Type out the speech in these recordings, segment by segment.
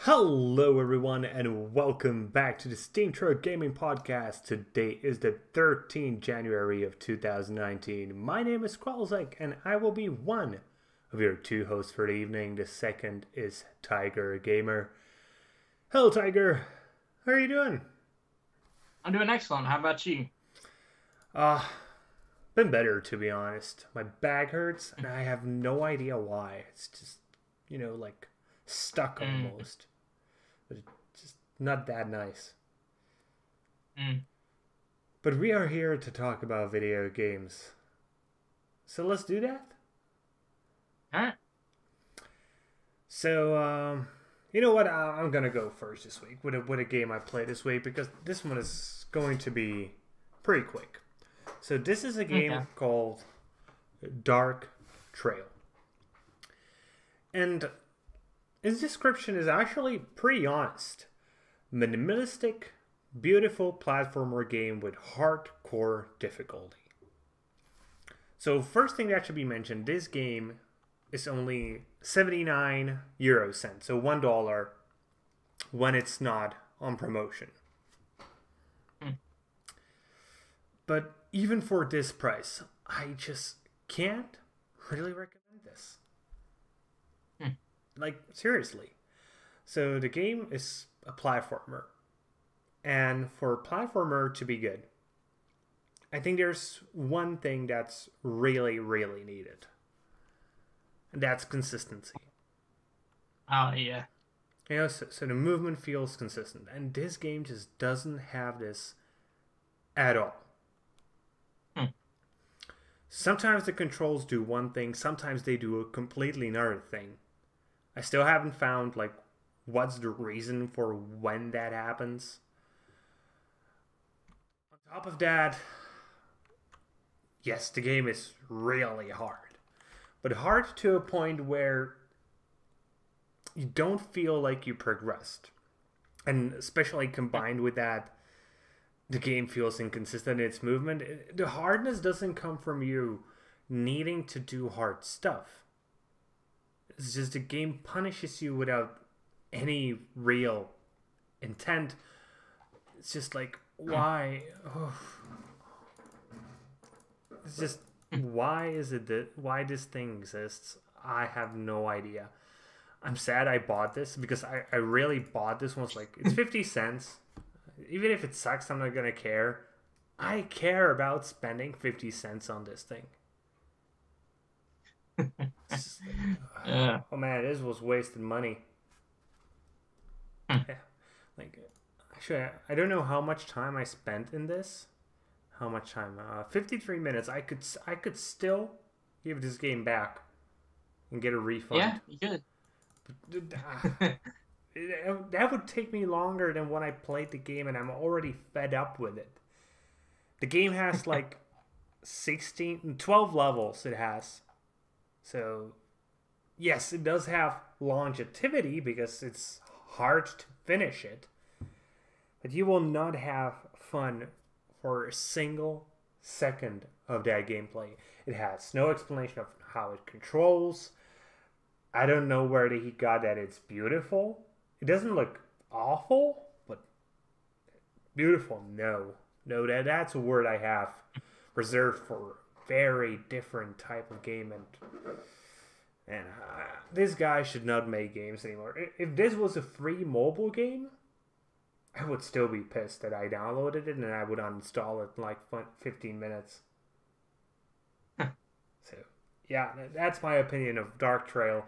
Hello everyone and welcome back to the SteemTrail Gaming podcast. Today is the 13th January of 2019. My name is Kralizec and I will be one of your two hosts for the evening. The second is Tygergamer. Hello Tiger, how are you doing? I'm doing excellent. How about you? Uh, been better to be honest. My back hurts and I have no idea why. It's just, like stuck Mm, almost. But it's just not that nice. mm. But we are here to talk about video games. So let's do that. All right. So, you know what? I'm going to go first this week with a game I played this week because this one is going to be pretty quick. So this is a game Okay. called Dark Trail. And its description is actually pretty honest. Minimalistic, beautiful platformer game with hardcore difficulty. So first thing that should be mentioned, this game is only 79 euro cents, so $1 when it's not on promotion. Mm. But even for this price, I just can't really recommend this. Mm. Like, seriously. So the game is a platformer. And for a platformer to be good, I think there's one thing that's really, really needed. And that's consistency. Oh yeah. So the movement feels consistent. And this game just doesn't have this at all. Mm. Sometimes the controls do one thing, sometimes they do a completely another thing. I still haven't found, like, what's the reason for when that happens. On top of that, yes, the game is really hard. But hard to a point where you don't feel like you progressed. And especially combined with that, the game feels inconsistent in its movement. The hardness doesn't come from you needing to do hard stuff. It's just the game punishes you without any real intent. It's just like, why? Oh. It's just, why is it that, why this thing exists? I have no idea. I'm sad I bought this because I really bought this one. It's like, it's 50 cents. Even if it sucks, I'm not gonna care. I care about spending 50 cents on this thing. It's just like, Yeah. oh man, this was wasted money. Mm. Yeah. Like, actually, I don't know how much time I spent in this. How much time? 53 minutes. I could still give this game back and get a refund. Yeah. You good. That would take me longer than when I played the game, and I'm already fed up with it. The game has like 12 levels. It has. So, yes, it does have longevity because it's hard to finish it. But you will not have fun for a single second of that gameplay. It has no explanation of how it controls. I don't know where he got that it's beautiful. It doesn't look awful, but beautiful, no. No, that's a word I have reserved for very different type of game, and this guy should not make games anymore. If this was a free mobile game, I would still be pissed that I downloaded it and I would uninstall it in like 15 minutes. So, yeah, that's my opinion of Dark Trail.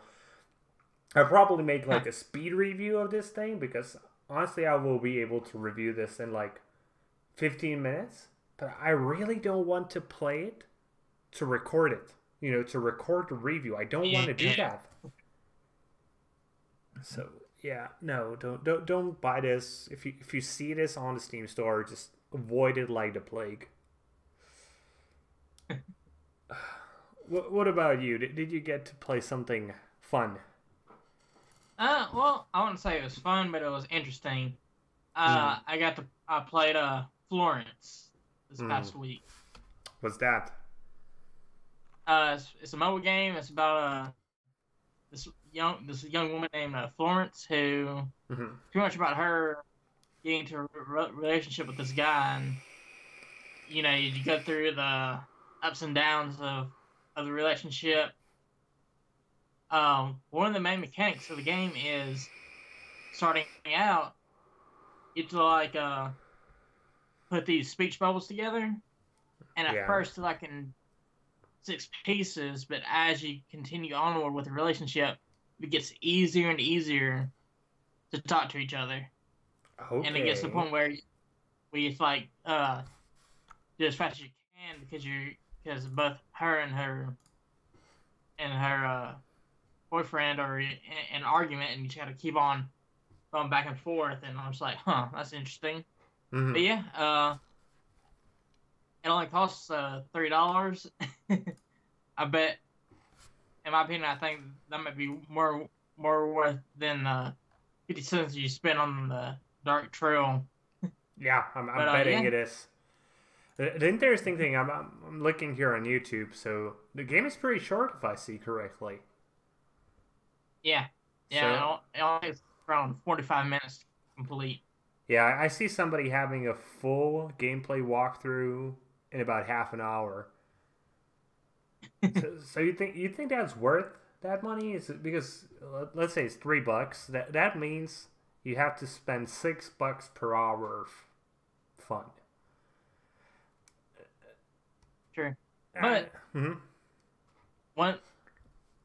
I'll probably make like a speed review of this thing because honestly I will be able to review this in like 15 minutes. But I really don't want to play it to record it. To record the review. I don't want to do Yeah. that. So yeah, no, don't buy this. If you see this on the Steam store, just avoid it like the plague. What about you? Did you get to play something fun? Well, I wouldn't say it was fun, but it was interesting. Mm. I played Florence this Mm. past week. What's that? It's a mobile game. It's about this young woman named Florence, who Hmm. pretty much about her getting into a relationship with this guy, and you go through the ups and downs of the relationship. One of the main mechanics of the game is starting out. It's like put these speech bubbles together, and at Yeah. first they're like in 6 pieces, but as you continue onward with the relationship, it gets easier and easier to talk to each other, and it gets to the Okay. point where it's like do as fast as you can because both her and her boyfriend are in an argument, and you just got to keep on going back and forth. And I'm just like, huh, that's interesting. But Hmm. yeah, it only costs $3. I bet, in my opinion, I think that might be more worth than 50 cents you spend on the dark trail. Yeah, I'm But betting yeah, it is. The interesting thing, I'm looking here on YouTube, so the game is pretty short if I see correctly. yeah, So yeah. It only takes around 45 minutes to complete. yeah, I see somebody having a full gameplay walkthrough in about half an hour. So you think that's worth that money? Is it because let's say it's $3? That means you have to spend $6 per hour of fun. Sure, Uh, but mm-hmm, one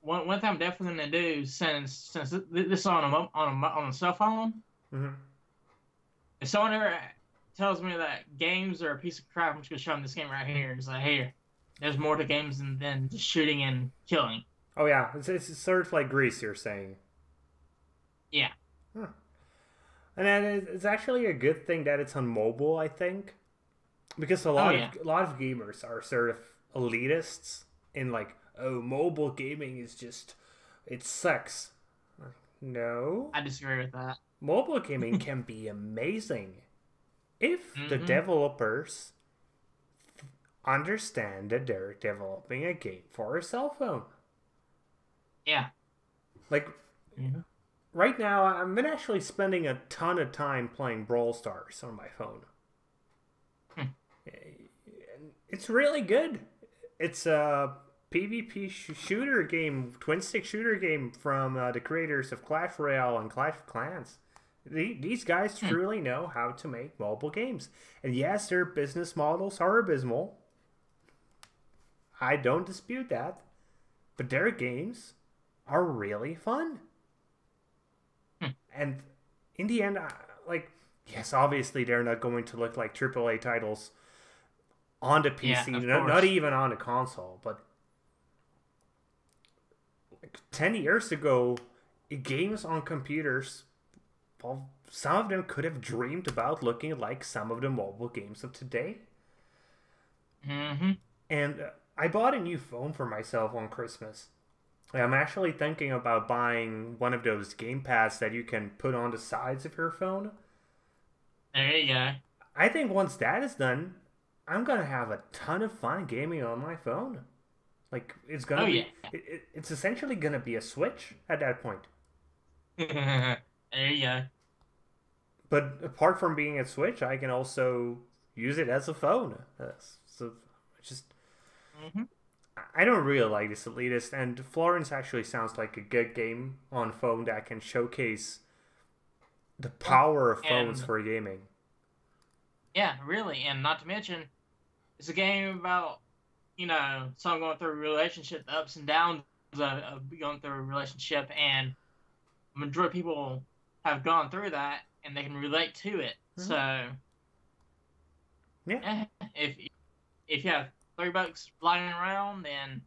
one thing I'm definitely gonna do since this is on a cell phone. mm-hmm. If someone ever tells me that games are a piece of crap, I'm just gonna show them this game right here. It's like, here, there's more to games than just shooting and killing. Oh yeah, it's sort of like Greece. You're saying, Yeah. huh. And then it's actually a good thing that it's on mobile. I think because a Oh lot of yeah. a lot of gamers are sort of elitists in like, oh, mobile gaming is just it sucks. No, I disagree with that. mobile gaming can be amazing if the Mm-hmm. developers understand that they're developing a game for a cell phone. Yeah. Like Mm-hmm. right now, I've been actually spending a ton of time playing Brawl Stars on my phone. Hmm. It's really good. It's a PvP shooter game, twin stick shooter game from the creators of Clash Royale and Clash of Clans. These guys Hmm. truly know how to make mobile games. And yes, their business models are abysmal. I don't dispute that. But their games are really fun. Hmm. And in the end, like, yes, obviously they're not going to look like AAA titles on the Yeah, PC, of not course. even on the console. But like 10 years ago, games on computers, well, some of them could have dreamed about looking like some of the mobile games of today. Mm-hmm. And I bought a new phone for myself on Christmas. I'm actually thinking about buying one of those game pads that you can put on the sides of your phone. There you go. I think once that is done, I'm gonna have a ton of fun gaming on my phone. Like it's Oh gonna yeah. be, it's essentially gonna be a Switch at that point. There you go. But apart from being a Switch, I can also use it as a phone. So just Mm-hmm. I don't really like this elitist, and Florence actually sounds like a good game on phone that can showcase the Yeah. power of phones And for gaming. yeah, really, and not to mention, it's a game about someone going through a relationship, the ups and downs of going through a relationship, and majority of people have gone through that and they can relate to it. Hmm. So, Yeah. eh, if you have $3 lying around, then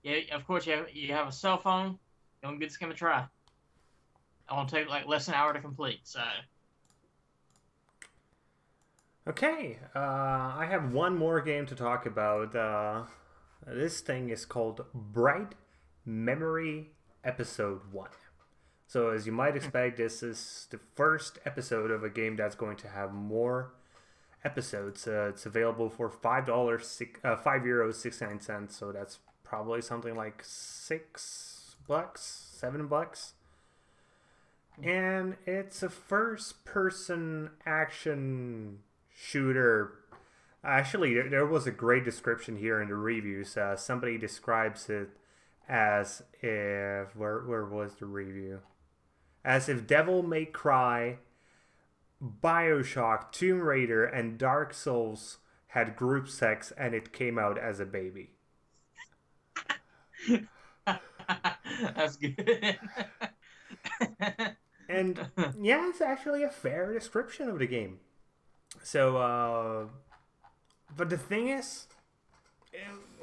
yeah, of course you have a cell phone. Don't give this game a try. It won't take like less than an hour to complete. So, Okay. I have one more game to talk about. This thing is called Bright Memory Episode 1. So, as you might expect, this is the first episode of a game that's going to have more episodes. It's available for €5, €5.69. So that's probably something like bucks, $7. And it's a first-person action shooter. Actually, there was a great description here in the reviews. Somebody describes it as if... Where was the review? As if Devil May Cry, BioShock, Tomb Raider, and Dark Souls had group sex and it came out as a baby. That's good. And yeah, it's actually a fair description of the game. So, but the thing is,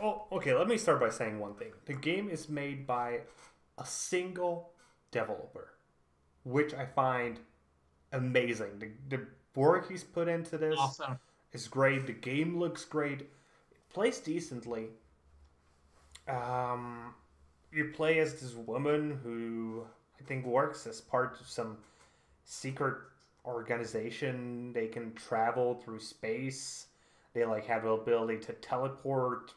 oh, okay, let me start by saying one thing. The game is made by a single developer, which I find amazing. The work he's put into this is great. The game looks great. It plays decently. You play as this woman who I think works as part of some secret organization. They can travel through space. They like have the ability to teleport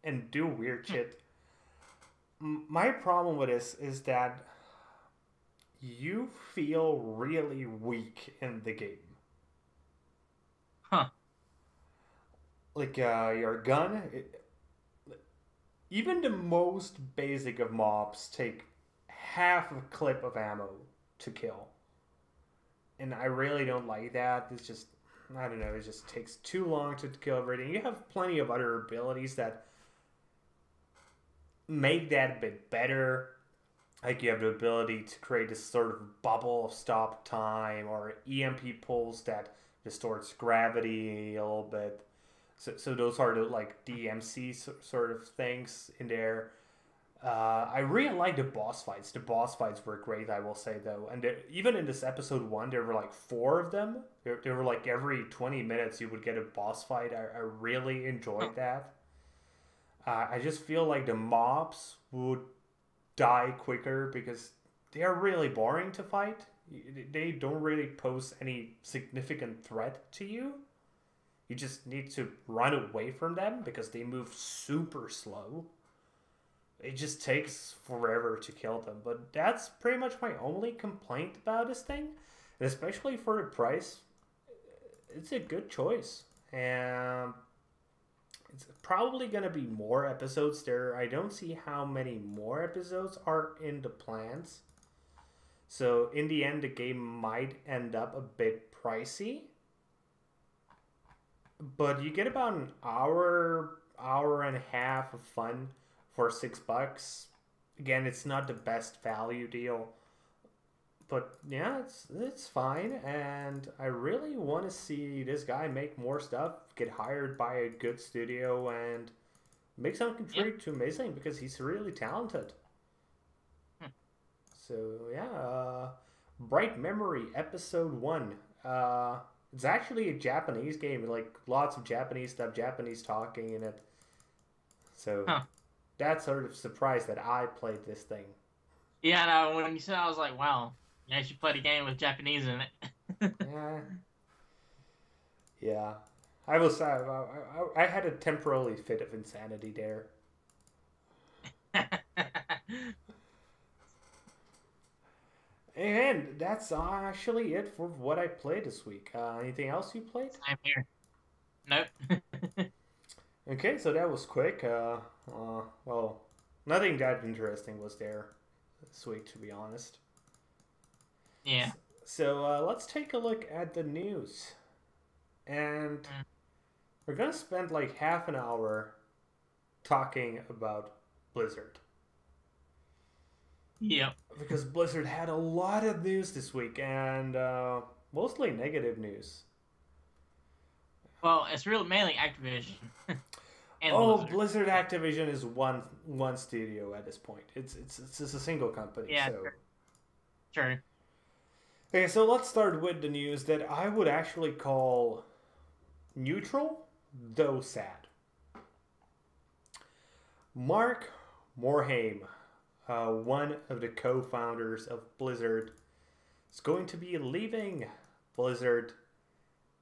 and do weird shit. My problem with this is that you feel really weak in the game. Huh. Like your gun, even the most basic of mobs take half a clip of ammo to kill. And I really don't like that. It's just, I don't know, it just takes too long to kill everything. You have plenty of other abilities that make that a bit better. Like you have the ability to create this sort of bubble of stop time, or EMP pulse that distorts gravity a little bit. So those are the like DMC sort of things in there. I really like the boss fights. The boss fights were great, I will say, though. And even in this episode 1, there were like 4 of them. There were like every 20 minutes you would get a boss fight. I really enjoyed that. I just feel like the mobs would die quicker because they are really boring to fight. They don't really pose any significant threat to you. You just need to run away from them because they move super slow. It just takes forever to kill them. But that's pretty much my only complaint about this thing. And especially for the price, it's a good choice. And it's probably going to be more episodes there. I don't see how many more episodes are in the plans. So in the end, the game might end up a bit pricey. But you get about an hour and a half of fun for $6. Again, it's not the best value deal, but yeah, it's fine. And I really want to see this guy make more stuff, get hired by a good studio, and make something pretty amazing because he's really talented. So yeah, Bright Memory Episode 1. It's actually a Japanese game, like lots of Japanese stuff, Japanese talking in it. So that's sort of surprised that I played this thing. Yeah, no, when you said, I was like, wow, you actually played a game with Japanese in it. Yeah. I had a temporary fit of insanity there. And that's actually it for what I played this week. Anything else you played? I'm here. Nope. Okay, so that was quick. Well, nothing that interesting was there this week, to be honest. Yeah. So let's take a look at the news. And we're going to spend like half an hour talking about Blizzard. Yep. Because Blizzard had a lot of news this week, and mostly negative news. Well, it's really mainly Activision. And Blizzard Activision is one studio at this point. It's a single company. Yeah, so. Sure. Okay, so let's start with the news that I would actually call neutral, though sad. Mark Morhaime, one of the co-founders of Blizzard, is going to be leaving Blizzard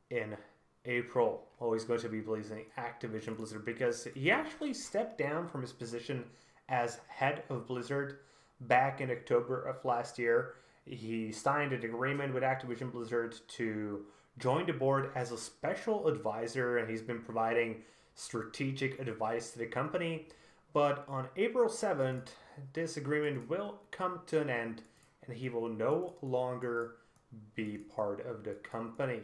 in April. Well, he's going to be leaving Activision Blizzard because he actually stepped down from his position as head of Blizzard back in October of last year. He signed an agreement with Activision Blizzard to join the board as a special advisor, and he's been providing strategic advice to the company. But on April 7th, this agreement will come to an end, and he will no longer be part of the company.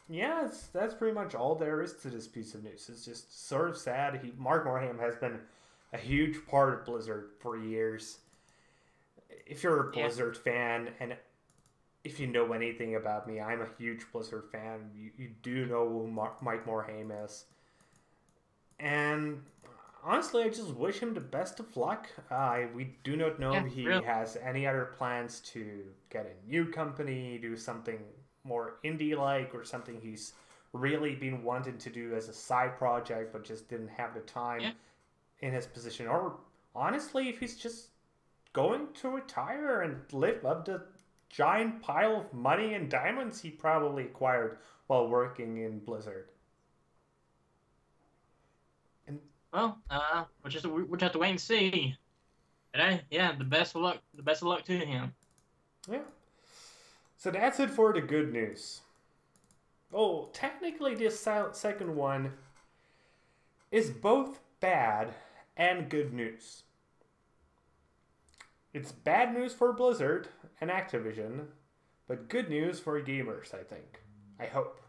Yeah, that's pretty much all there is to this piece of news. It's just sort of sad. Mark Morhaime has been a huge part of Blizzard for years. If you're a Blizzard fan, and if you know anything about me, I'm a huge Blizzard fan. You do know who Mike Morhaime is. And honestly, I just wish him the best of luck. We do not know if he has any other plans to get a new company, do something more indie-like, or something he's really been wanting to do as a side project but just didn't have the time in his position. Or honestly, if he's just going to retire and live up the giant pile of money and diamonds he probably acquired while working in Blizzard. Well, we'll just have to wait and see. But the best of luck. The best of luck to him. Yeah. So that's it for the good news. Oh, technically this second one is both bad and good news. It's bad news for Blizzard and Activision, but good news for gamers, I think. I hope.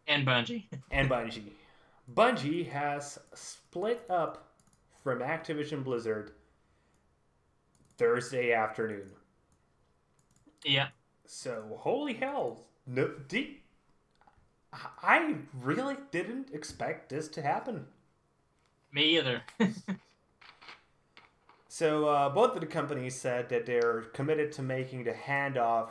And Bungie. Bungie has split up from Activision Blizzard Thursday afternoon. Yeah. So, holy hell. I really didn't expect this to happen. Me either. So, both of the companies said that they're committed to making the handoff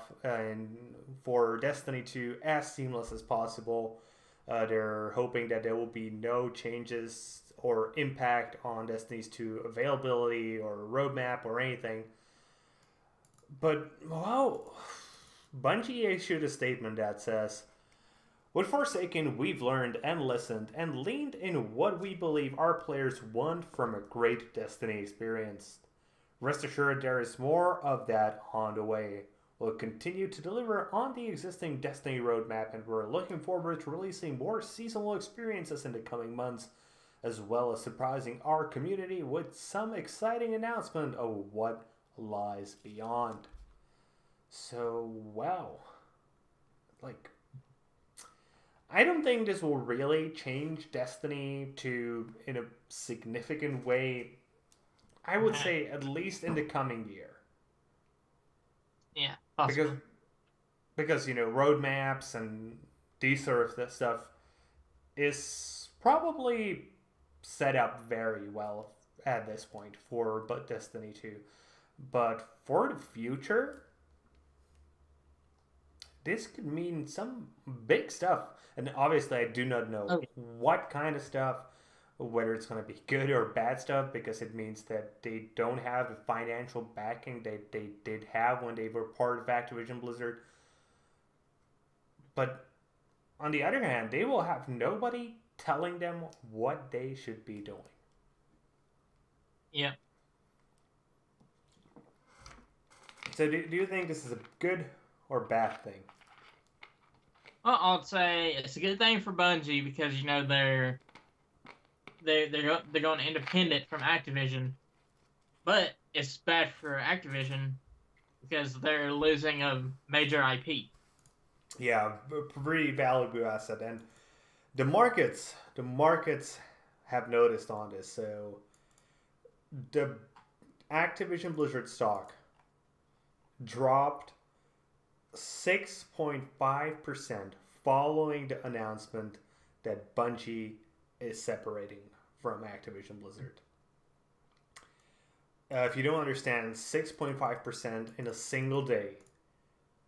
for Destiny 2 as seamless as possible. They're hoping that there will be no changes or impact on Destiny's 2 availability or roadmap or anything. But, wow, Bungie issued a statement that says, "With Forsaken, we've learned and listened and leaned in what we believe our players want from a great Destiny experience. Rest assured there is more of that on the way. We'll continue to deliver on the existing Destiny roadmap, and we're looking forward to releasing more seasonal experiences in the coming months, as well as surprising our community with some exciting announcement of what lies beyond." So, wow. I don't think this will really change Destiny in a significant way. I would say at least in the coming year. Yeah, possibly. Because roadmaps and these sort of stuff is probably set up very well at this point for Destiny 2. But for the future, this could mean some big stuff. And obviously I do not know what kind of stuff, whether it's going to be good or bad stuff, because it means that they don't have the financial backing that they did have when they were part of Activision Blizzard. But on the other hand, they will have nobody telling them what they should be doing. Yeah. So do you think this is a good or bad thing? Well, I'd say it's a good thing for Bungie because they're going independent from Activision, but it's bad for Activision because they're losing a major IP. Yeah, a pretty valuable asset, and the markets have noticed on this. So the Activision Blizzard stock dropped 6.5% following the announcement that Bungie is separating from Activision Blizzard. If you don't understand, 6.5% in a single day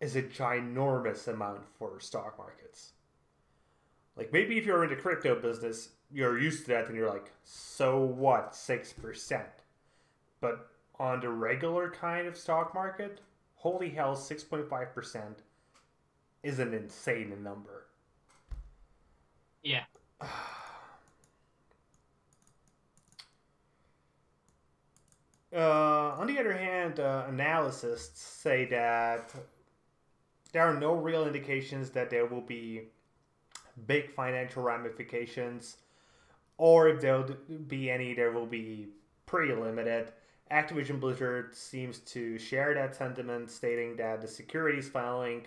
is a ginormous amount for stock markets. Maybe if you're in the crypto business, you're used to that and you're like, so what, 6%? But on the regular kind of stock market, holy hell, 6.5% is an insane number. Yeah. On the other hand, analysts say that there are no real indications that there will be big financial ramifications, or if there'll be any, there will be pretty limited. Activision Blizzard seems to share that sentiment, stating that the securities filing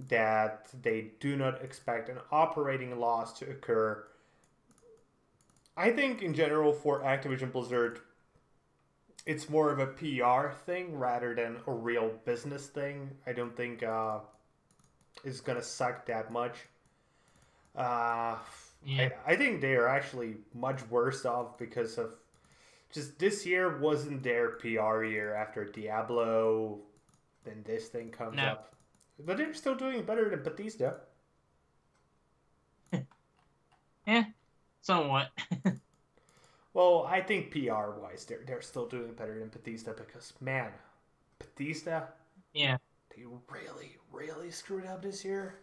that they do not expect an operating loss to occur. I think in general for Activision Blizzard, it's more of a PR thing rather than a real business thing. I don't think it's gonna suck that much. Yeah. I think they are actually much worse off because of just this year wasn't their PR year after Diablo. Then this thing comes No. up, but they're still doing better than Bethesda. Yeah. Somewhat. Well, I think PR wise, they're still doing better than Bethesda because man, Bethesda, Yeah. they really screwed up this year.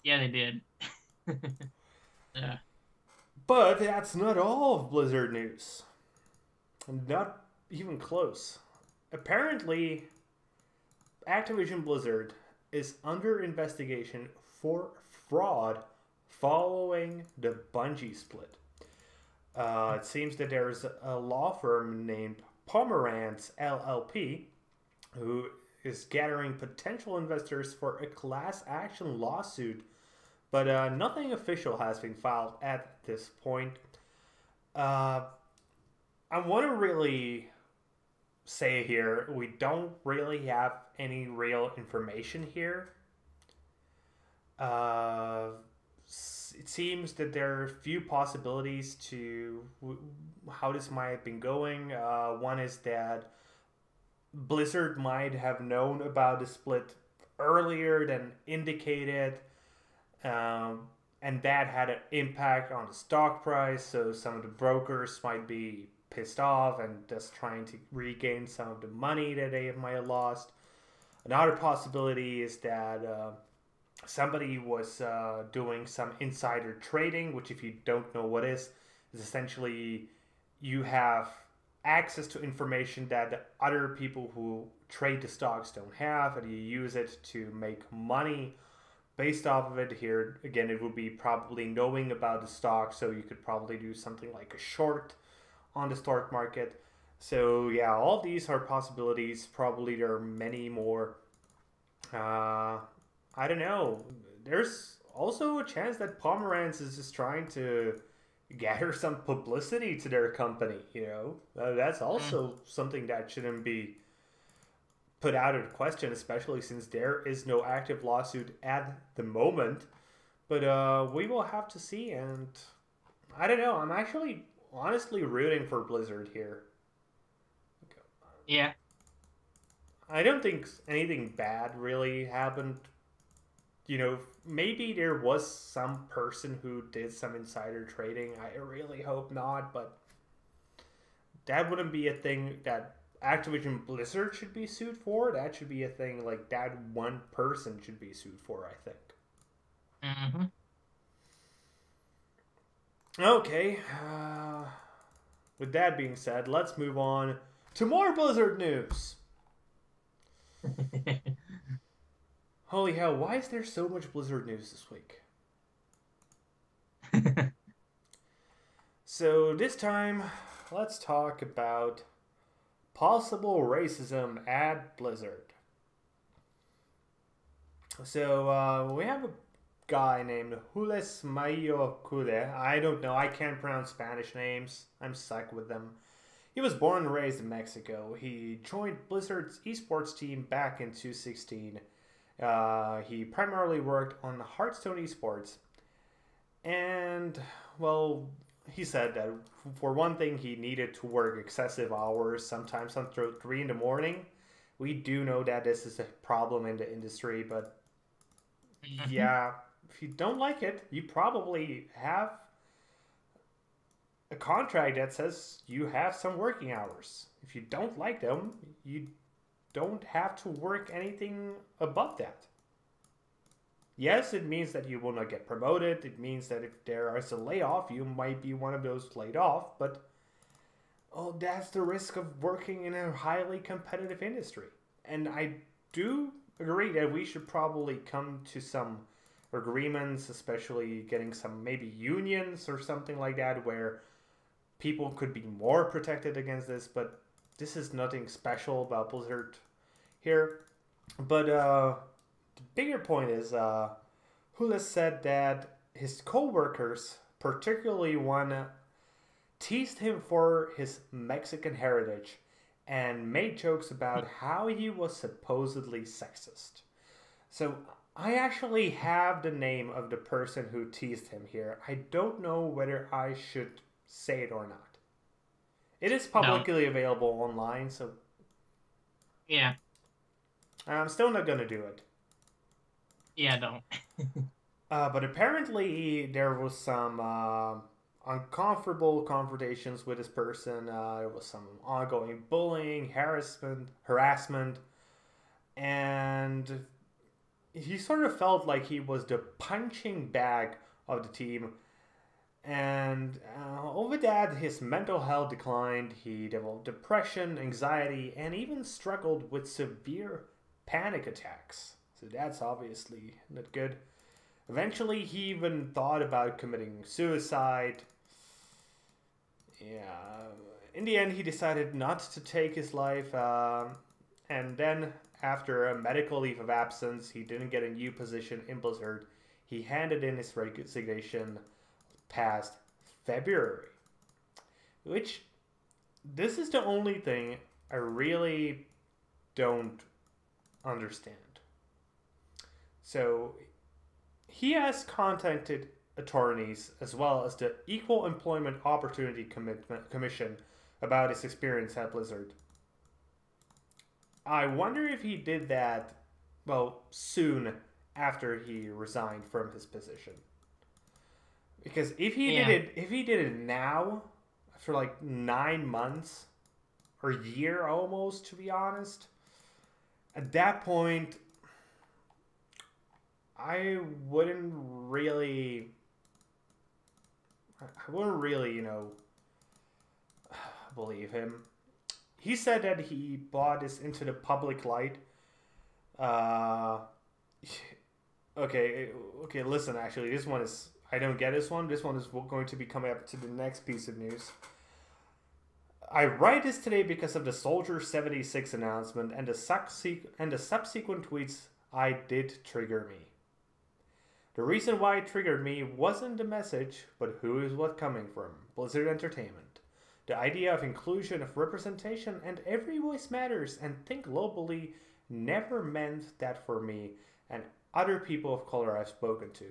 Yeah, they did. Yeah. But that's not all of Blizzard news. Not even close. Apparently, Activision Blizzard is under investigation for fraud following the Bungie split. It seems that there's a law firm named Pomerantz LLP who is gathering potential investors for a class action lawsuit, but nothing official has been filed at this point. I want to really say here, we don't really have any real information here. It seems that there are a few possibilities to how this might have been going. One is that Blizzard might have known about the split earlier than indicated, and that had an impact on the stock price. So some of the brokers might be pissed off and just trying to regain some of the money that they might have lost. Another possibility is that somebody was doing some insider trading, which, if you don't know what is essentially you have access to information that the other people who trade the stocks don't have, and you use it to make money based off of it. Here again, it would be probably knowing about the stock, so you could probably do something like a short on the stock market. So yeah, all these are possibilities. Probably there are many more. I don't know. There's also a chance that Pomerantz is just trying to gather some publicity to their company. That's also something that shouldn't be put out of question, especially since there is no active lawsuit at the moment. But we will have to see, and I don't know. I'm actually honestly rooting for Blizzard here. Yeah. I don't think anything bad really happened. Maybe there was some person who did some insider trading. I really hope not, but that wouldn't be a thing that Activision Blizzard should be sued for. That should be a thing like that one person should be sued for, I think. Mm-hmm. Okay. With that being said, let's move on to more Blizzard news. Holy hell, why is there so much Blizzard news this week? So this time, let's talk about possible racism at Blizzard. So we have a guy named Jules Mayo Cule. I don't know, I can't pronounce Spanish names. I'm stuck with them. He was born and raised in Mexico. He joined Blizzard's esports team back in 2016. He primarily worked on Hearthstone esports. And, well, he said that for one thing, he needed to work excessive hours, sometimes until 3 in the morning. We do know that this is a problem in the industry, but yeah, if you don't like it, you probably have a contract that says you have some working hours. If you don't like them, you don't have to work anything above that. Yes, it means that you will not get promoted. It means that if there is a layoff, you might be one of those laid off. But oh, that's the risk of working in a highly competitive industry. And I do agree that we should probably come to some agreements, especially getting some maybe unions or something like that, where people could be more protected against this. But this is nothing special about Blizzard here. But the bigger point is, Hula said that his co-workers, particularly one, teased him for his Mexican heritage and made jokes about how he was supposedly sexist. So I actually have the name of the person who teased him here. I don't know whether I should say it or not. It is publicly available online, so yeah, I'm still not gonna do it. yeah, don't. But apparently there was some uncomfortable confrontations with this person. There was some ongoing bullying, harassment, and he sort of felt like he was the punching bag of the team. And over that, his mental health declined. He developed depression, anxiety, and even struggled with severe panic attacks. So that's obviously not good. Eventually, he even thought about committing suicide. Yeah. In the end, he decided not to take his life. And then, after a medical leave of absence, he didn't get a new position in Blizzard. He handed in his resignation past February. Which, this is the only thing I really don't understand. So, he has contacted attorneys as well as the Equal Employment Opportunity Commission about his experience at Blizzard. I wonder if he did that, well, soon after he resigned from his position. Because if he did it now, after like 9 months or a year almost, to be honest, at that point, I wouldn't really, believe him. He said that he brought this into the public light. Okay, listen, actually, this one is, I don't get this one. This one is going to be coming up to the next piece of news. I write this today because of the Soldier 76 announcement and the subsequent tweets I did trigger me. The reason why it triggered me wasn't the message, but who is what coming from. Blizzard Entertainment. The idea of inclusion, of representation, and every voice matters, and think globally never meant that for me and other people of color I've spoken to.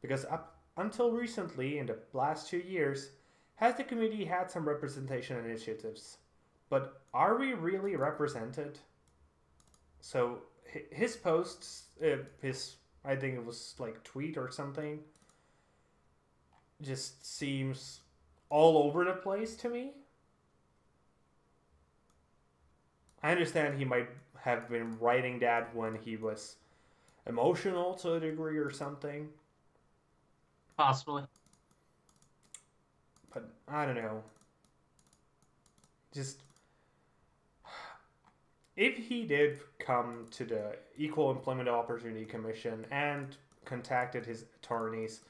Because up until recently, in the last 2 years, has the community had some representation initiatives. But are we really represented? So his posts, I think it was like tweet or something, just seems all over the place to me. I understand he might have been writing that when he was emotional to a degree or something. Possibly. But I don't know. Just, if he did come to the Equal Employment Opportunity Commission and contacted his attorneys,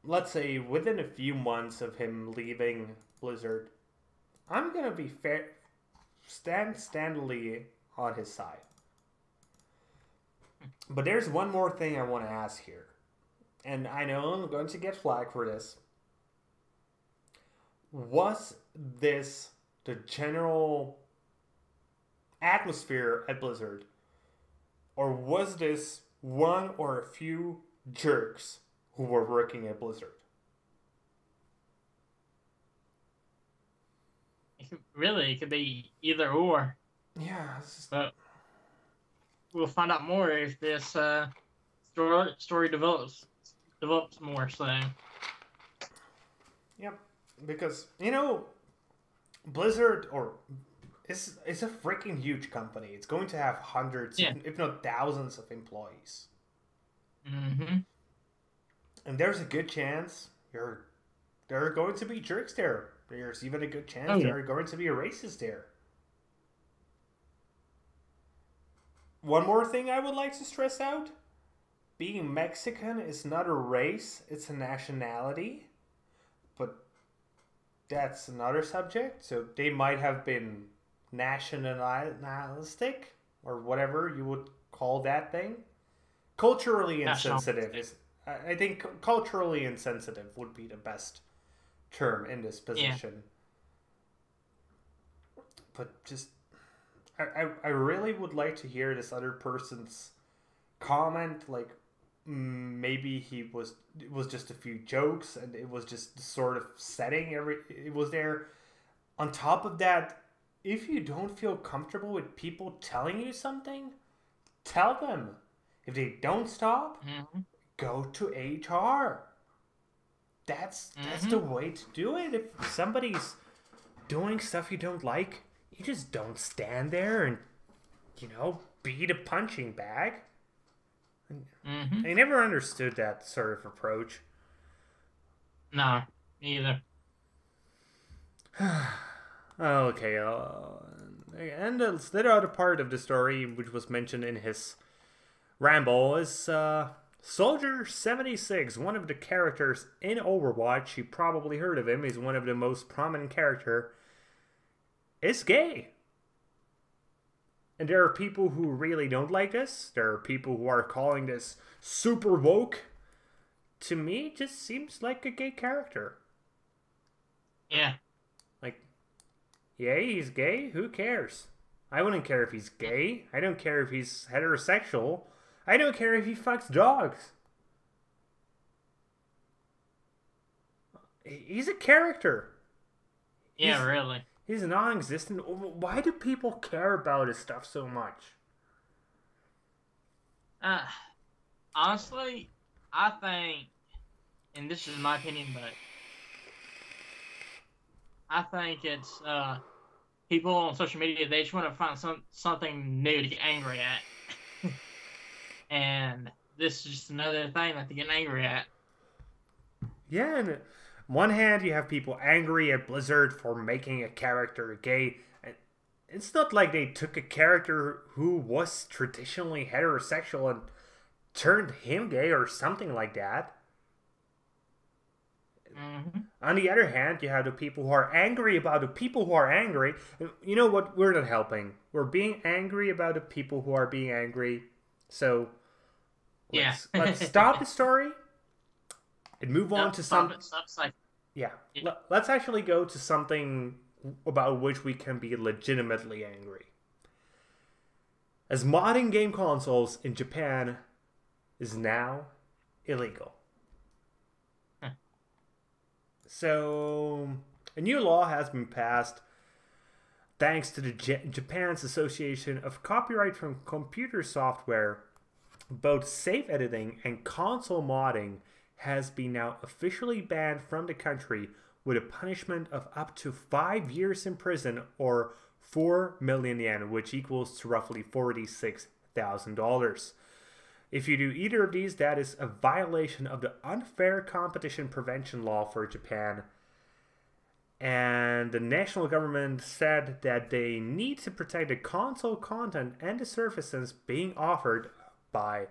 let's say within a few months of him leaving Blizzard, I'm gonna be standily on his side. But there's one more thing I want to ask here, and I know I'm going to get flagged for this. Was this the general atmosphere at Blizzard, or was this one or a few jerks who were working at Blizzard? It could be either or. Yeah, but we'll find out more if this story develops more. So, yep, because Blizzard it's a freaking huge company. It's going to have hundreds, if not thousands, of employees. Mm-hmm. And there's a good chance there are going to be jerks there There's even a good chance there are going to be a racist there. One more thing I would like to stress out. Being Mexican is not a race, it's a nationality. But that's another subject. So they might have been nationalistic, or whatever you would call that thing. Culturally insensitive. I think culturally insensitive would be the best term in this position. Yeah. But just, I really would like to hear this other person's comment. Like, maybe it was just a few jokes and it was just the sort of setting it was there. On top of that, if you don't feel comfortable with people telling you something, tell them. If they don't stop, go to HR. That's the way to do it. If somebody's doing stuff you don't like, you just don't stand there and, be the punching bag. I never understood that sort of approach. No, neither. Okay, and the other part of the story, which was mentioned in his ramble, is Soldier 76, one of the characters in Overwatch. You probably heard of him. He's one of the most prominent character. Is gay. And there are people who really don't like this. There are people who are calling this super woke. To me, it just seems like a gay character. Yeah. Like, yeah, he's gay. Who cares? I wouldn't care if he's gay. I don't care if he's heterosexual. I don't care if he fucks dogs. He's a character. Yeah, really. He's non-existent. Why do people care about his stuff so much? Honestly, I think, and this is my opinion, but I think it's people on social media, they just want to find something new to get angry at. And this is just another thing that they're getting angry at. Yeah, and on one hand, you have people angry at Blizzard for making a character gay. It's not like they took a character who was traditionally heterosexual and turned him gay or something like that. On the other hand, you have the people who are angry about the people who are angry. You know what? We're not helping. We're being angry about the people who are being angry. So, let's stop the story and move on to something. Yeah. Let's actually go to something about which we can be legitimately angry. As modding game consoles in Japan is now illegal. So, a new law has been passed thanks to the Japan's Association of Copyright from Computer Software. Both safe editing and console modding has been now officially banned from the country with a punishment of up to 5 years in prison or 4 million yen, which equals to roughly $46,000. If you do either of these, that is a violation of the unfair competition prevention law for Japan. And the national government said that they need to protect the console content and the services being offered by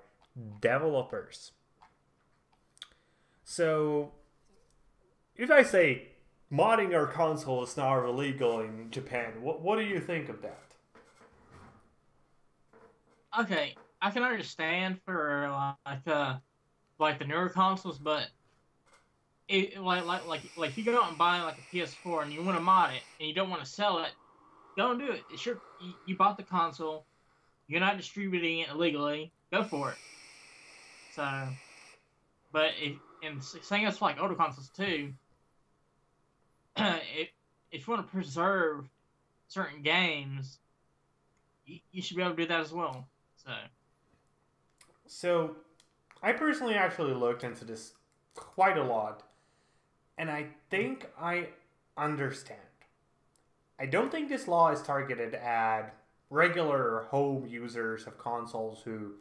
developers. So, if I say modding our console is now illegal in Japan, what do you think of that? Okay, I can understand for like the newer consoles, but like if you go out and buy like a PS4 and you want to mod it and you don't want to sell it, don't do it. It's you bought the console, you're not distributing it illegally. Go for it. So, but and same as for like older consoles too. If you want to preserve certain games, you should be able to do that as well. So, I personally actually looked into this quite a lot, and I think I understand. I don't think this law is targeted at regular home users of consoles who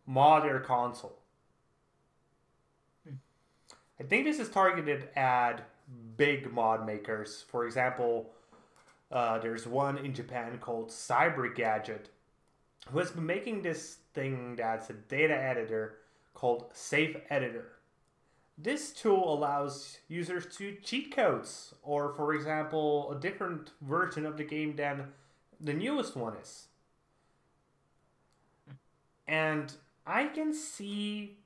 mod their console. I think this is targeted at big mod makers. For example, there's one in Japan called Cybergadget, who has been making this thing that's a data editor called Safe Editor. This tool allows users to cheat codes, or for example, a different version of the game than the newest one is. And I can see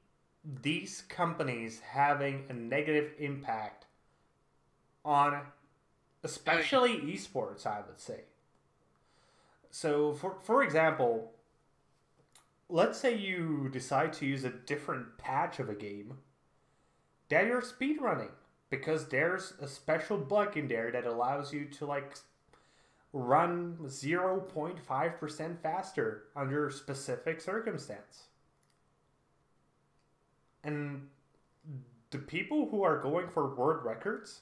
these companies having a negative impact on especially esports, I would say. So, for example, let's say you decide to use a different patch of a game that you're speedrunning because there's a special bug in there that allows you to like run 0.5% faster under a specific circumstance. And the people who are going for world records,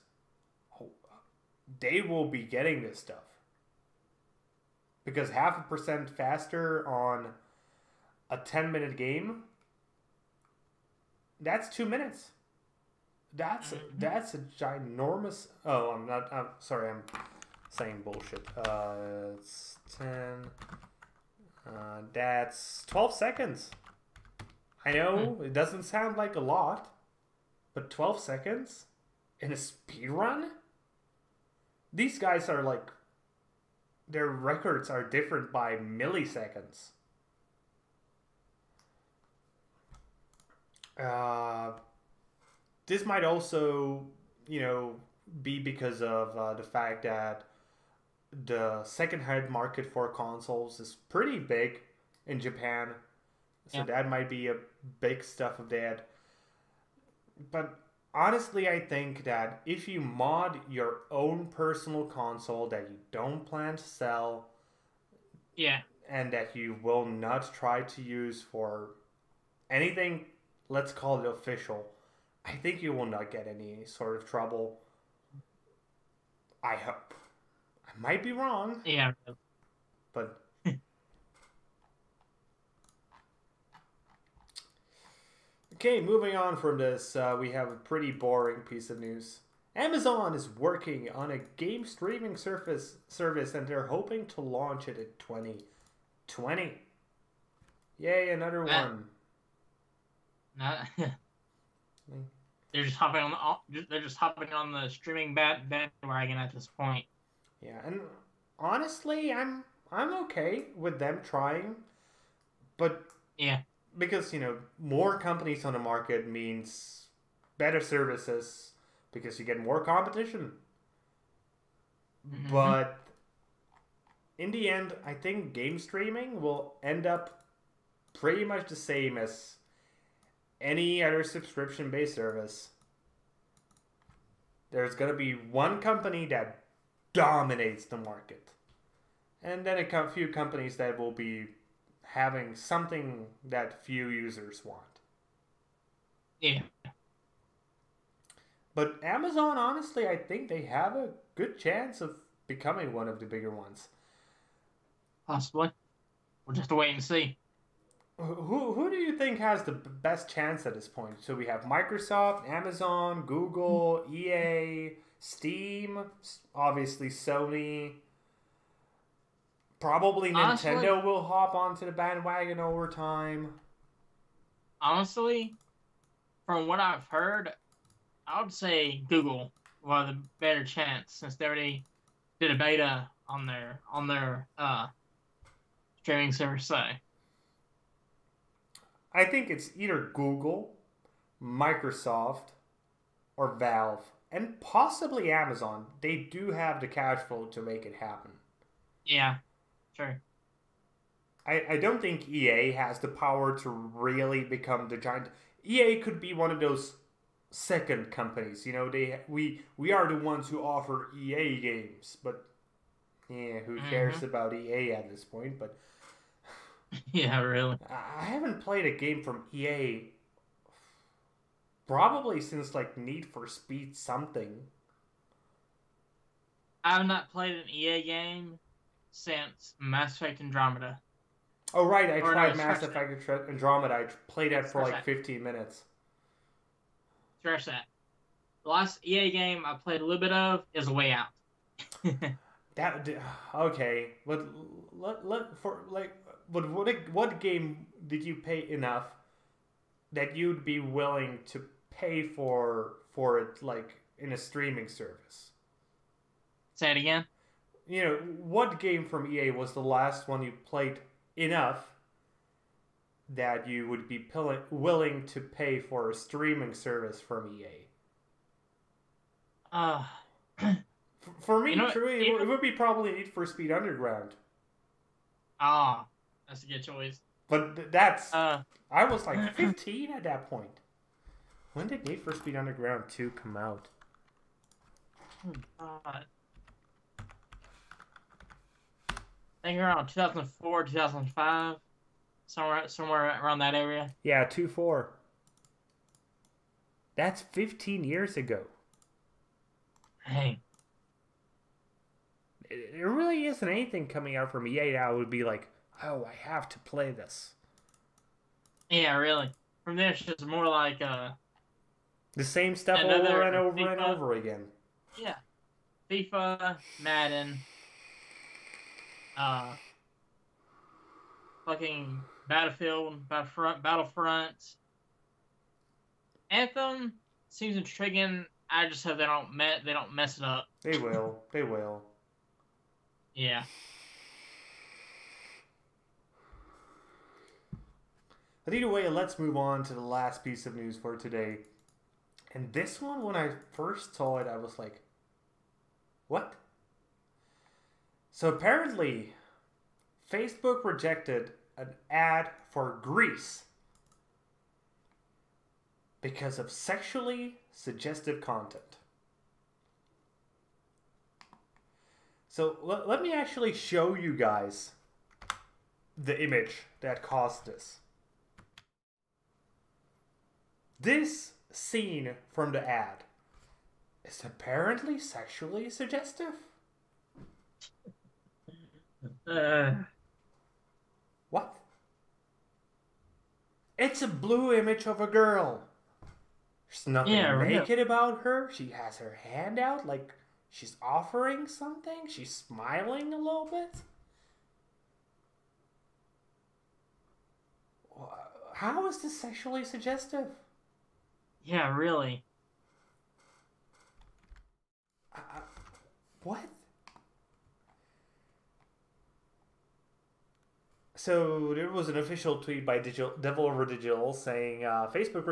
they will be getting this stuff. Because 0.5% faster on a 10-minute game, that's 2 minutes. That's a ginormous... Oh, I'm sorry, I'm saying bullshit. It's 10... that's 12 seconds. I know, it doesn't sound like a lot, but 12 seconds in a speedrun? These guys are like... Their records are different by milliseconds. This might also, be because of the fact that the second-hand market for consoles is pretty big in Japan. So that might be a big stuff of that. But honestly, I think that if you mod your own personal console that you don't plan to sell, and that you will not try to use for anything, let's call it official, I think you will not get any sort of trouble. I hope. I might be wrong. Yeah. But okay, moving on from this, we have a pretty boring piece of news. Amazon is working on a game streaming service and they're hoping to launch it in 2020. Yay, another one. They're just hopping on the streaming bandwagon at this point. Yeah, and honestly, I'm okay with them trying, but because more companies on the market means better services because you get more competition. But in the end, I think game streaming will end up pretty much the same as any other subscription-based service. There's going to be one company that dominates the market. And then a few companies that will be having something that few users want. Yeah. But Amazon, honestly, I think they have a good chance of becoming one of the bigger ones. Possibly. We'll just have to wait and see. Who do you think has the best chance at this point? So we have Microsoft, Amazon, Google, EA, Steam, obviously Sony. Probably Nintendo will hop onto the bandwagon over time. Honestly, from what I've heard, I would say Google will have the better chance since they already did a beta on their streaming service side. I think it's either Google, Microsoft, or Valve, and possibly Amazon. They do have the cash flow to make it happen. Yeah, sure. I don't think EA has the power to really become the giant. EA could be one of those second companies. We are the ones who offer EA games, but who cares about EA at this point? But yeah, really. I haven't played a game from EA probably since like Need for Speed something. I have not played an EA game since Mass Effect Andromeda. Oh right, I tried Mass Effect Andromeda. I played that for like 15 minutes. Scratch that. the last EA game I played a little bit of is A Way Out. That okay, but what game did you pay enough that you'd be willing to pay for it, like in a streaming service? Say it again. You know, what game from EA was the last one you played enough that you would be willing to pay for a streaming service from EA? Uh, For me, you know, truly, it would be probably Need for Speed Underground. that's a good choice. But that's I was like 15 at that point. When did Need for Speed Underground 2 come out? I think around 2004, 2005, somewhere around that area. Yeah, 2-4. That's 15 years ago. Hey. There really isn't anything coming out from EA that would be like, oh, I have to play this. Yeah, really. From there, it's just more like the same stuff over and over FIFA, and over again. Yeah, FIFA, Madden, fucking Battlefront. Anthem seems intriguing. I just hope they don't mess it up. They will. They will. Yeah. But either way, let's move on to the last piece of news for today. And this one, when I first saw it, I was like, what? So apparently, Facebook rejected an ad for Grease because of sexually suggestive content. So let me actually show you guys the image that caused this. This scene from the ad is apparently sexually suggestive. What? It's a blue image of a girl. There's nothing naked about her. She has her hand out like she's offering something. She's smiling a little bit. How is this sexually suggestive? Yeah, really. What? So there was an official tweet by Devil Over Digital saying Facebook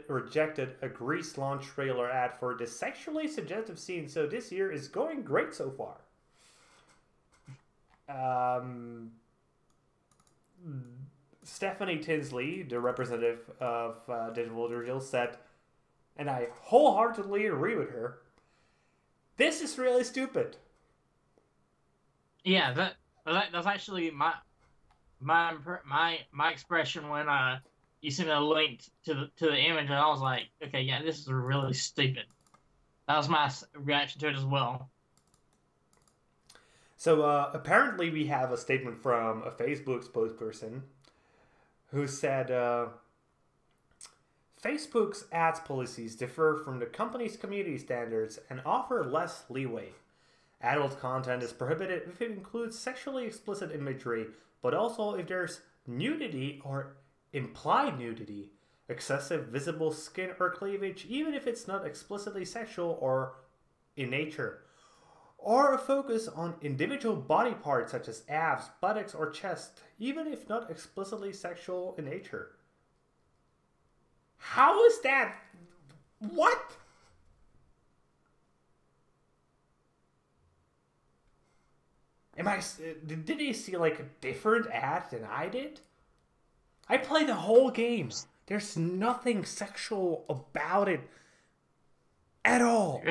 rejected a Grease launch trailer ad for this sexually suggestive scene. So this year is going great so far. Stephanie Tinsley, the representative of Devil Over Digital, said, and I wholeheartedly agree with her, this is really stupid. Yeah, that's actually my expression when you sent a link to the image, and I was like, okay, yeah, this is really stupid. That was my reaction to it as well. So apparently we have a statement from a Facebook spokesperson who said Facebook's ads policies differ from the company's community standards and offer less leeway. Adult content is prohibited if it includes sexually explicit imagery, but also if there's nudity or implied nudity, excessive visible skin or cleavage, even if it's not explicitly sexual or in nature, or a focus on individual body parts such as abs, buttocks, or chest, even if not explicitly sexual in nature. How is that? What? Did he see like a different ad than I did? I played the whole game. There's nothing sexual about it at all.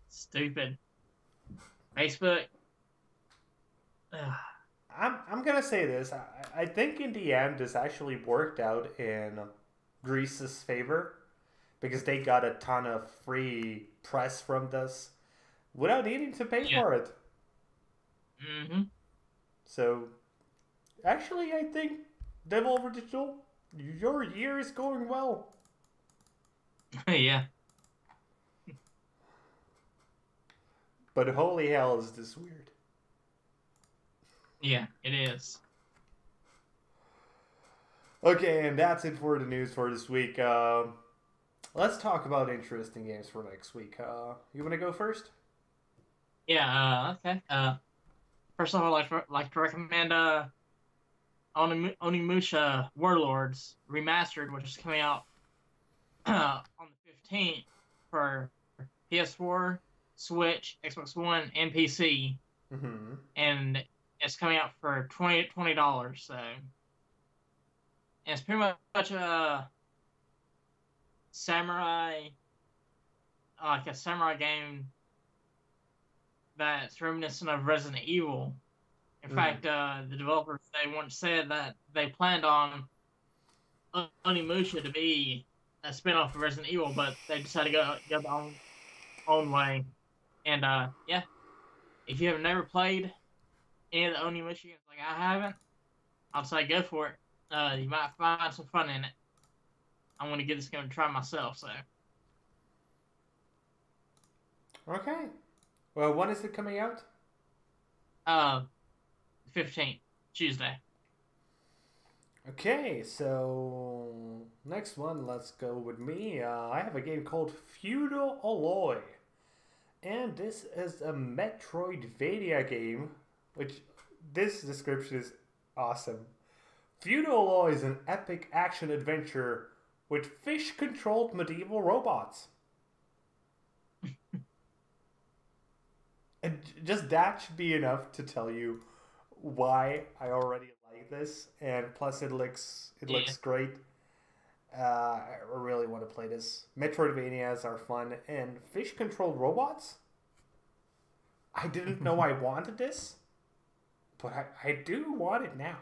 Stupid. Facebook. I'm gonna say this. I think in the end this actually worked out in Greece's favor because they got a ton of free press from this without needing to pay for it. Mm-hmm. So Actually, I think Devolver Digital, your year is going well. Yeah. But holy hell, is this weird. Yeah, it is. Okay, and that's it for the news for this week. Let's talk about interesting games for next week. You want to go first? Yeah, okay. First of all, like to recommend Onimusha Warlords Remastered, which is coming out on the 15th for PS4, Switch, Xbox One, and PC. Mm-hmm. And it's coming out for $20. So, and it's pretty much a samurai, like a samurai game that's reminiscent of Resident Evil. In fact, the developers, they once said that they planned on Onimusha to be a spin-off of Resident Evil, but they decided to go their own way. And yeah, if you have never played any of the Onimusha games like I haven't, I'd say go for it. You might find some fun in it. I'm going to give this game a try myself, so. Okay. Well, when is it coming out? 15th, Tuesday. Okay, so next one, let's go with me. I have a game called Feudal Alloy. And this is a Metroidvania game, which this description is awesome. Feudal Alloy is an epic action adventure with fish-controlled medieval robots. And just that should be enough to tell you why I already like this, and plus it looks great. I really want to play this. Metroidvanias are fun, and fish-controlled robots? I didn't know I wanted this, but I do want it now.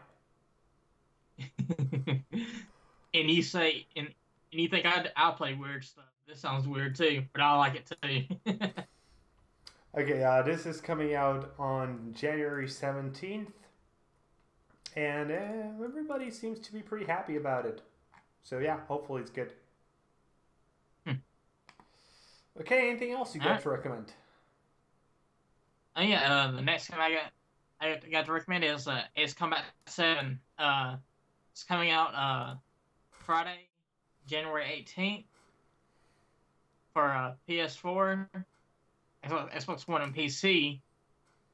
And you say, and you think I'll play weird stuff. This sounds weird too, but I like it too. Okay, this is coming out on January 17th, and everybody seems to be pretty happy about it. So yeah, hopefully it's good. Okay, anything else you got to recommend? Oh yeah, the next game I got to recommend is Ace Combat 7. It's coming out Friday, January 18th for PS4, Xbox One, and PC.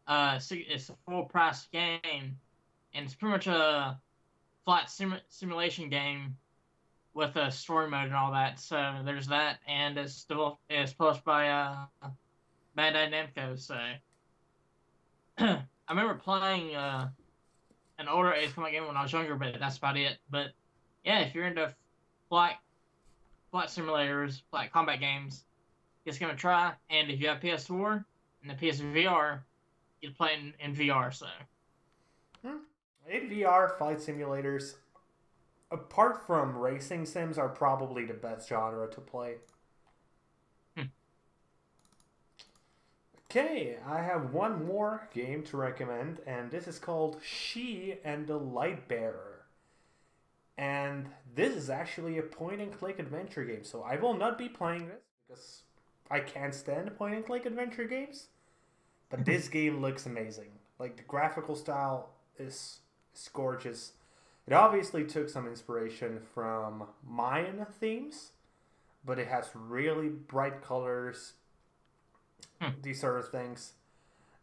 It's a full price game, and it's pretty much a flight simulation game with a story mode and all that. So there's that, and it's published by Bandai Namco. So I remember playing an older Ace Combat game when I was younger, but that's about it. But yeah, if you're into flight simulators, flight combat games, just give it a try. And if you have PS4 and the PSVR, you can play it in VR. So in VR, flight simulators, apart from racing sims, are probably the best genre to play. Okay, I have one more game to recommend, and this is called She and the Lightbearer. And this is actually a point-and-click adventure game, so I will not be playing this because I can't stand point-and-click adventure games. But this game looks amazing. Like, the graphical style is gorgeous. It obviously took some inspiration from Mayan themes, but it has really bright colors, these sort of things.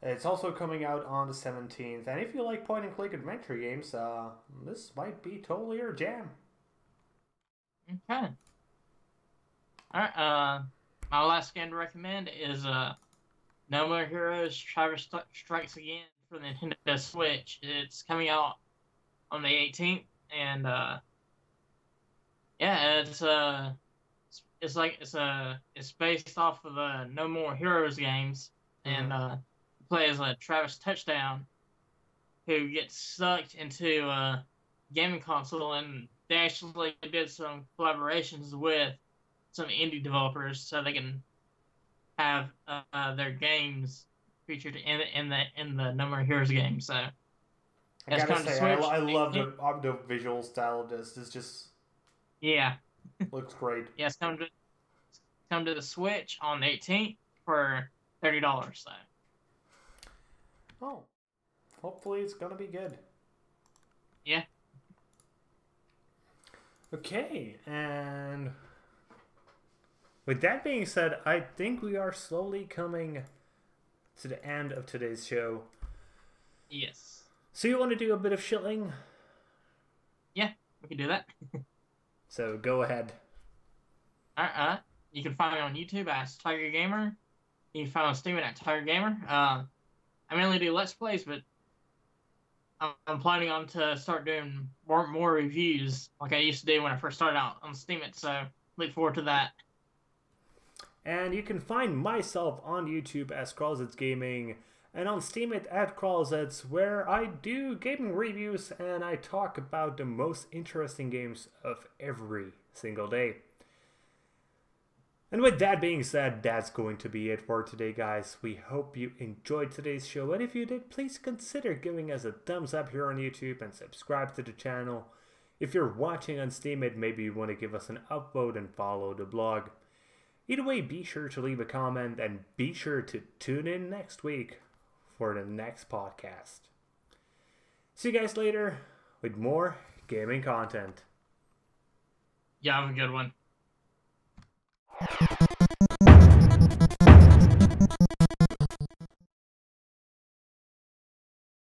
It's also coming out on the 17th, and if you like point-and-click adventure games, this might be totally your jam. Okay. Alright, my last game to recommend is No More Heroes Travis Strikes Again for the Nintendo Switch. It's coming out on the 18th, and yeah, it's based off of the No More Heroes games, and you play as a Travis Touchdown who gets sucked into a gaming console, and they actually did some collaborations with some indie developers so they can have their games featured in the No More Heroes game. So I It's gotta coming to say, Switch. I love the visual style of this. It's just Yeah. looks great. Yeah, it's coming to the Switch on the 18th for $30. So. Oh, hopefully it's gonna be good. Yeah. Okay, and with that being said, I think we are slowly coming to the end of today's show. Yes. So you want to do a bit of shilling? Yeah, we can do that. So go ahead. You can find me on YouTube as Tygergamer. You can find me on Steam at Tygergamer. I mainly do Let's Plays, but I'm planning on to start doing more reviews like I used to do when I first started out on Steam. So look forward to that. And you can find myself on YouTube as Kralizec Gaming and on Steam at Kralizec, where I do gaming reviews and I talk about the most interesting games of every single day. And with that being said, that's going to be it for today, guys. We hope you enjoyed today's show, and if you did, please consider giving us a thumbs up here on YouTube and subscribe to the channel. If you're watching on Steam, maybe you want to give us an upvote and follow the blog. Either way, be sure to leave a comment and be sure to tune in next week for the next podcast. See you guys later with more gaming content. Yeah, have a good one.